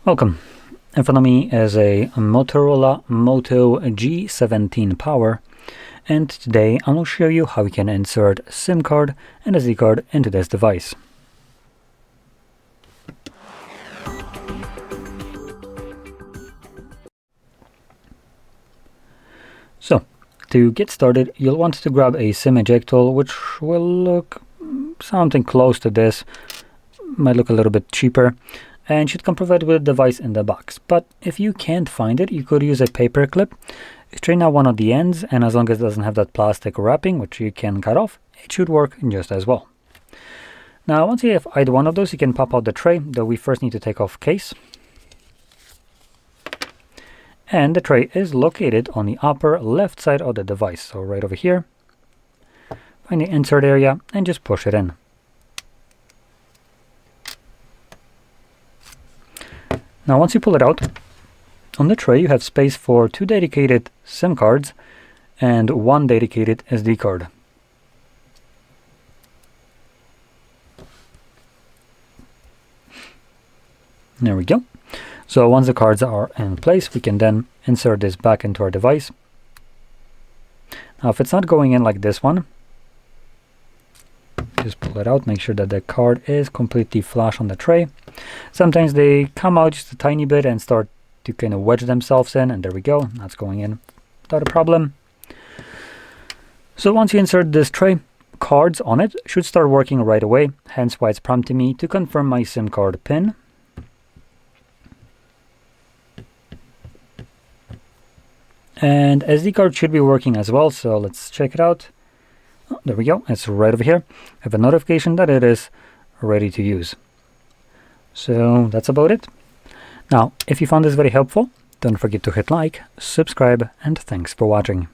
Welcome. In front of me is a Motorola Moto G17 Power, and today I will show you how we can insert SIM card and SD card into this device. So, to get started, you'll want to grab a SIM ejector, which will look something close to this, might look a little bit cheaper, and should come provided with a device in the box. But if you can't find it, you could use a paper clip. Straighten out one of the ends, and as long as it doesn't have that plastic wrapping, which you can cut off, it should work just as well. Now, once you have either one of those, you can pop out the tray, though we first need to take off case. And the tray is located on the upper left side of the device, so right over here. Find the insert area and just push it in. Now once you pull it out, on the tray you have space for 2 dedicated SIM cards and 1 dedicated SD card. There we go. So once the cards are in place, we can then insert this back into our device. Now if it's not going in like this one, just pull it out, make sure that the card is completely flush on the tray. Sometimes they come out just a tiny bit and start to kind of wedge themselves in, and there we go, that's going in without a problem. So once you insert this tray, cards on it should start working right away, hence why it's prompting me to confirm my SIM card PIN. And SD card should be working as well, so let's check it out. Oh, there we go, it's right over here. I have a notification that it is ready to use. So that's about it. Now, if you found this very helpful, don't forget to hit like, subscribe, and thanks for watching.